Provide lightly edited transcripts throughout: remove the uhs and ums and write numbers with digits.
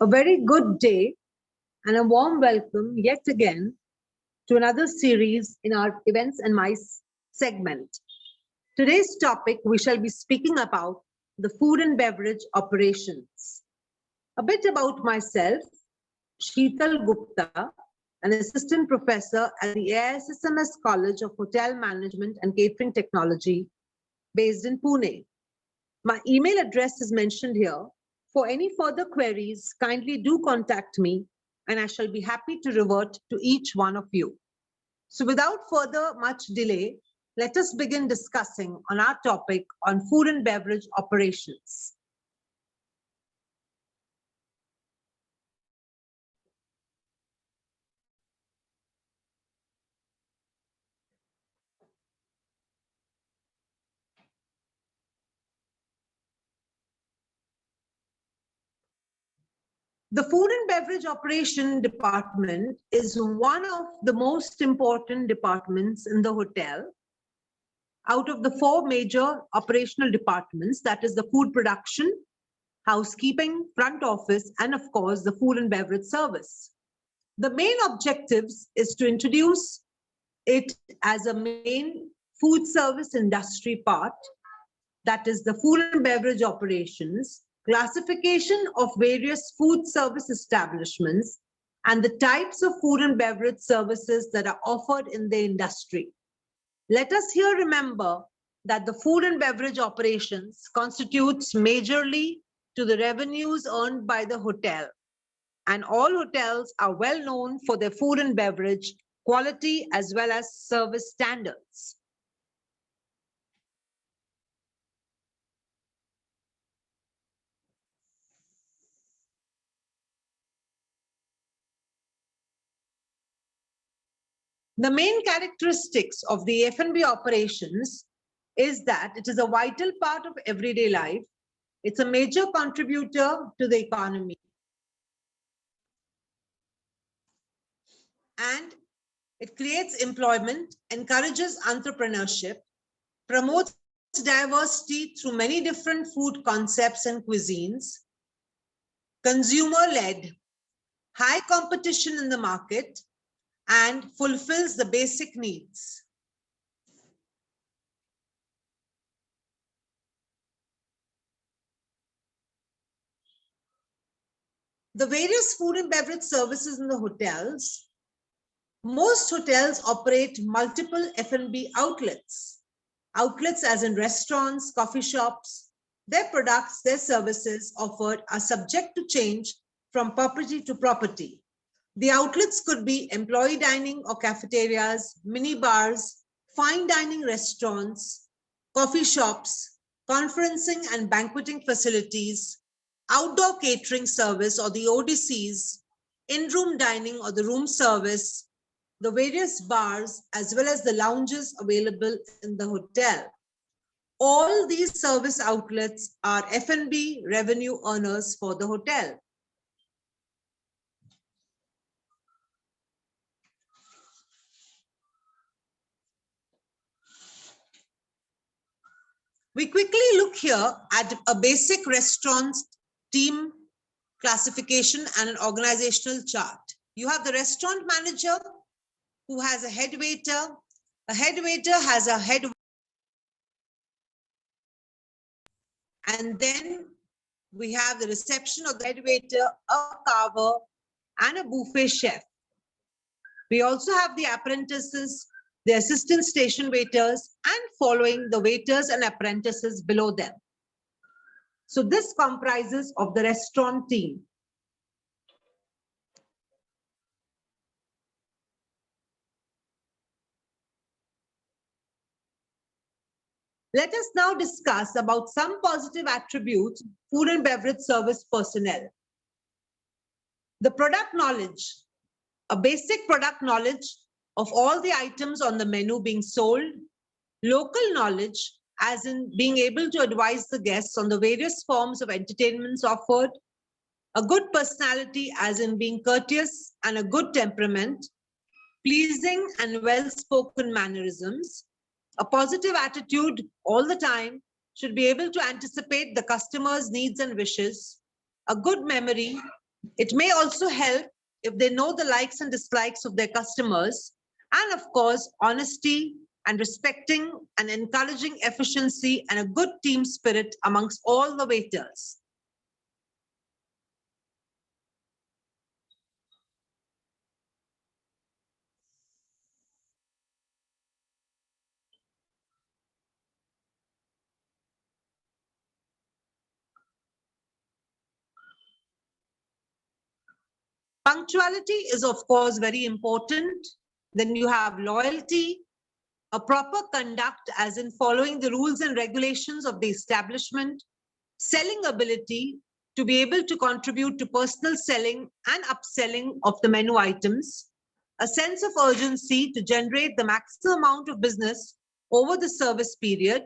A very good day and a warm welcome yet again to another series in our Events and Mice segment. Today's topic, we shall be speaking about the food and beverage operations. A bit about myself, Sheetal Gupta, an assistant professor at the AISSMS College of Hotel Management and Catering Technology based in Pune. My email address is mentioned here. For any further queries, kindly do contact me and I shall be happy to revert to each one of you. So without further much delay, let us begin discussing on our topic on food and beverage operations. The food and beverage operation department is one of the most important departments in the hotel. Out of the four major operational departments, that is the food production, housekeeping, front office, and of course, the food and beverage service. The main objectives is to introduce it as a main food service industry part, that is the food and beverage operations, classification of various food service establishments, and the types of food and beverage services that are offered in the industry. Let us here remember that the food and beverage operations constitutes majorly to the revenues earned by the hotel. And all hotels are well known for their food and beverage quality as well as service standards. The main characteristics of the F&B operations is that it is a vital part of everyday life. It's a major contributor to the economy. And it creates employment, encourages entrepreneurship, promotes diversity through many different food concepts and cuisines, consumer-led, high competition in the market, and fulfills the basic needs. The various food and beverage services in the hotels. Most hotels operate multiple F&B outlets. Outlets as in restaurants, coffee shops. Their products, their services offered are subject to change from property to property. The outlets could be employee dining or cafeterias, mini bars, fine dining restaurants, coffee shops, conferencing and banqueting facilities, outdoor catering service or the ODCs, in-room dining or the room service, the various bars as well as the lounges available in the hotel. All these service outlets are F&B revenue earners for the hotel. We quickly look here at a basic restaurant team classification and an organizational chart. You have the restaurant manager who has a head waiter. A head waiter has a head, and then we have the reception of the head waiter, a carver, and a buffet chef. We also have the apprentices, the assistant station waiters, and following the waiters and apprentices below them. So this comprises of the restaurant team. Let us now discuss about some positive attributes of food and beverage service personnel. The product knowledge, a basic product knowledge of all the items on the menu being sold, local knowledge, as in being able to advise the guests on the various forms of entertainments offered, a good personality, as in being courteous and a good temperament, pleasing and well-spoken mannerisms, a positive attitude all the time, should be able to anticipate the customer's needs and wishes, a good memory, It may also help if they know the likes and dislikes of their customers, and of course, honesty and respecting and encouraging efficiency and a good team spirit amongst all the waiters. Punctuality is, of course, very important. Then you have loyalty, a proper conduct, as in following the rules and regulations of the establishment, selling ability to be able to contribute to personal selling and upselling of the menu items, a sense of urgency to generate the maximum amount of business over the service period,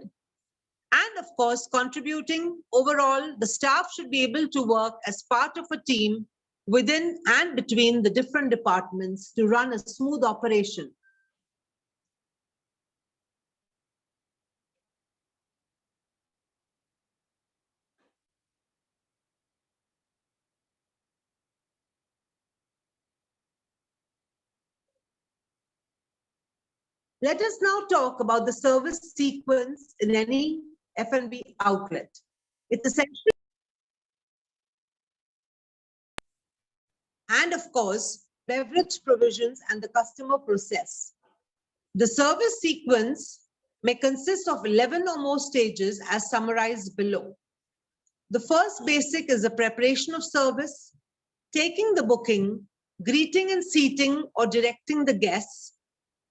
and of course, contributing overall, the staff should be able to work as part of a team within and between the different departments to run a smooth operation. Let us now talk about the service sequence in any F&B outlet. It's essentially, and of course, beverage provisions and the customer process. The service sequence may consist of 11 or more stages as summarized below. The first basic is the preparation of service, taking the booking, greeting and seating or directing the guests,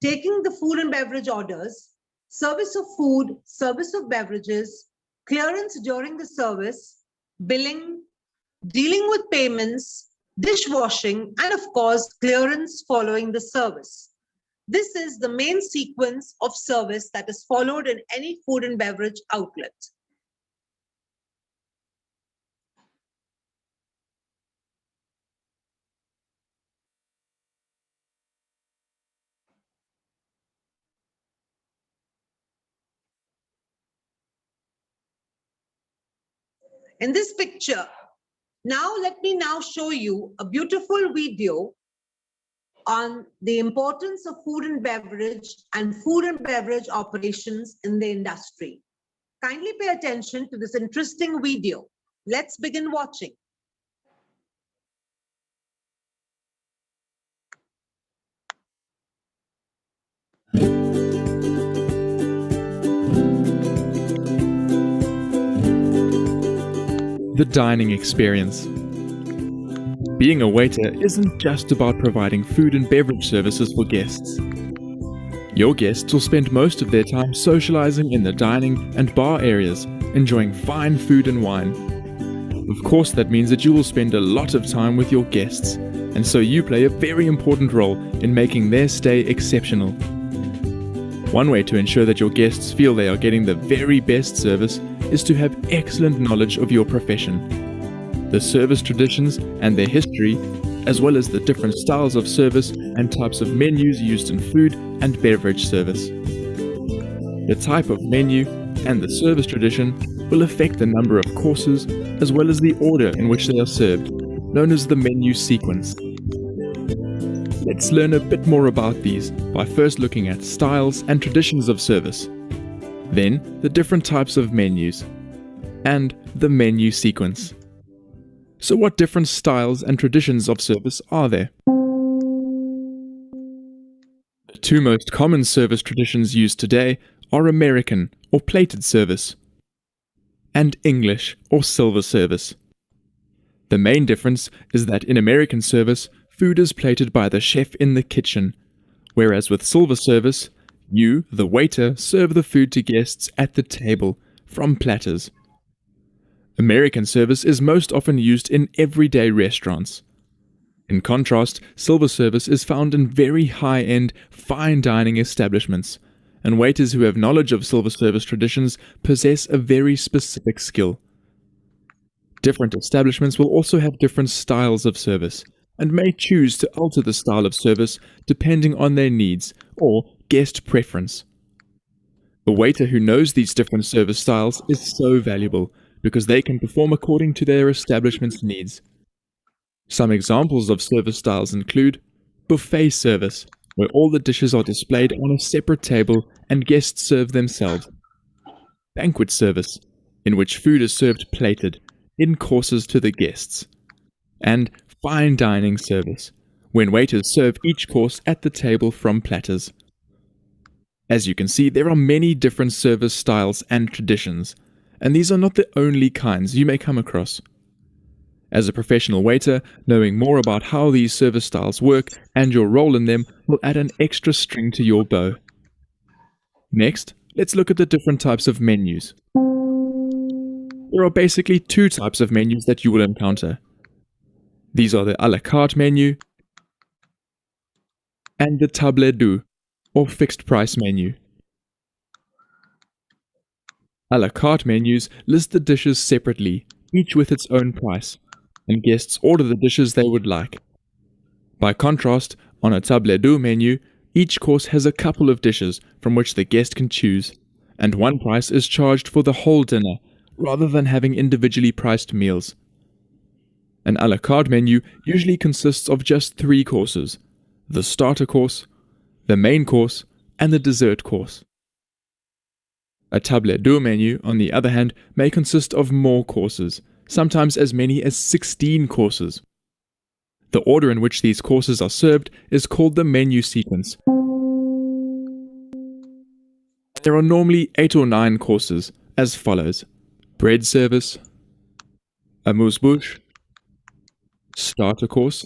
taking the food and beverage orders, service of food, service of beverages, clearance during the service, billing, dealing with payments, dishwashing, and of course, clearance following the service. This is the main sequence of service that is followed in any food and beverage outlet. In this picture, now let me now show you a beautiful video on the importance of food and beverage operations in the industry. Kindly pay attention to this interesting video. Let's begin watching. The dining experience. Being a waiter isn't just about providing food and beverage services for guests. Your guests will spend most of their time socializing in the dining and bar areas, enjoying fine food and wine. Of course, that means that you will spend a lot of time with your guests, and so you play a very important role in making their stay exceptional. One way to ensure that your guests feel they are getting the very best service is to have excellent knowledge of your profession, the service traditions and their history, as well as the different styles of service and types of menus used in food and beverage service. The type of menu and the service tradition will affect the number of courses as well as the order in which they are served, known as the menu sequence. Let's learn a bit more about these by first looking at styles and traditions of service, then the different types of menus, and the menu sequence. So what different styles and traditions of service are there? The two most common service traditions used today are American or plated service and English or silver service. The main difference is that in American service, food is plated by the chef in the kitchen, whereas with silver service, you, the waiter, serve the food to guests at the table from platters. American service is most often used in everyday restaurants. In contrast, silver service is found in very high-end, fine dining establishments, and waiters who have knowledge of silver service traditions possess a very specific skill. Different establishments will also have different styles of service, and may choose to alter the style of service depending on their needs or guest preference. A waiter who knows these different service styles is so valuable because they can perform according to their establishment's needs. Some examples of service styles include buffet service, where all the dishes are displayed on a separate table and guests serve themselves. Banquet service, in which food is served plated, in courses to the guests. And fine dining service, when waiters serve each course at the table from platters. As you can see, there are many different service styles and traditions, and these are not the only kinds you may come across. As a professional waiter, knowing more about how these service styles work and your role in them will add an extra string to your bow. Next, let's look at the different types of menus. There are basically two types of menus that you will encounter. These are the a la carte menu and the table d'hôte, or fixed price menu. A la carte menus list the dishes separately, each with its own price, and guests order the dishes they would like. By contrast, on a table d'hôte menu, each course has a couple of dishes from which the guest can choose, and one price is charged for the whole dinner, rather than having individually priced meals. An a la carte menu usually consists of just 3 courses: the starter course, the main course, and the dessert course. A table d'hôte menu, on the other hand, may consist of more courses, sometimes as many as 16 courses. The order in which these courses are served is called the menu sequence. There are normally 8 or 9 courses, as follows: bread service, amuse-bouche, starter course.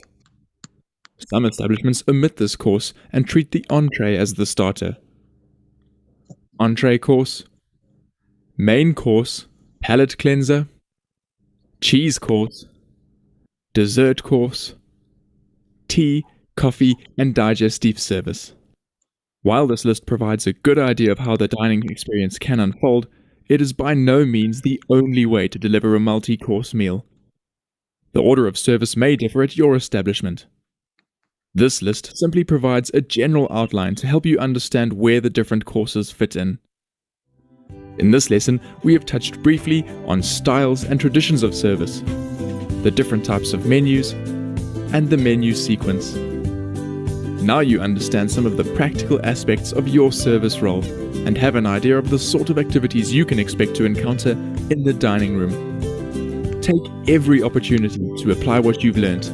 Some establishments omit this course and treat the entree as the starter. Entree course, main course, palate cleanser, cheese course, dessert course, tea, coffee, and digestive service. While this list provides a good idea of how the dining experience can unfold, it is by no means the only way to deliver a multi-course meal. The order of service may differ at your establishment. This list simply provides a general outline to help you understand where the different courses fit in. In this lesson, we have touched briefly on styles and traditions of service, the different types of menus, and the menu sequence. Now you understand some of the practical aspects of your service role and have an idea of the sort of activities you can expect to encounter in the dining room. Take every opportunity to apply what you've learned.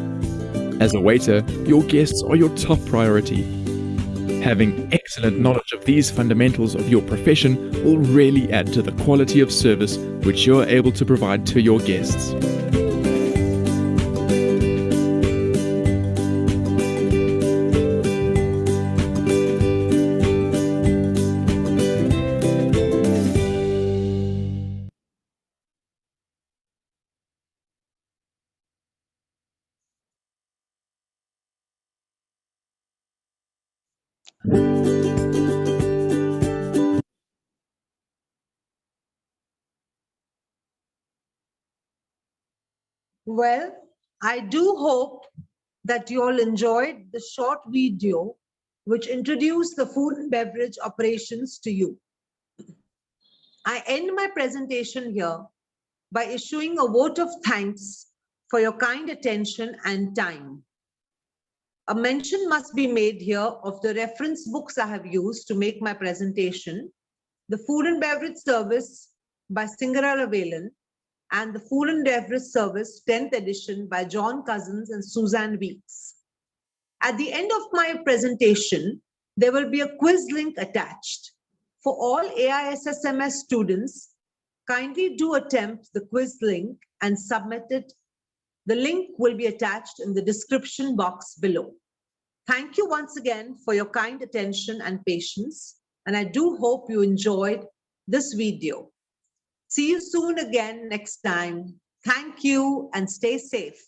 As a waiter, your guests are your top priority. Having excellent knowledge of these fundamentals of your profession will really add to the quality of service which you're able to provide to your guests. Well, I do hope that you all enjoyed the short video which introduced the food and beverage operations to you. I end my presentation here by issuing a vote of thanks for your kind attention and time. A mention must be made here of the reference books I have used to make my presentation: the Food and Beverage Service by Singaravelan and the Food and Beverage Service 10th edition by John Cousins and Suzanne Weeks. At the end of my presentation, there will be a quiz link attached. For all AISSMS students, kindly do attempt the quiz link and submit it. The link will be attached in the description box below. Thank you once again for your kind attention and patience, and I do hope you enjoyed this video. See you soon again next time. Thank you and stay safe.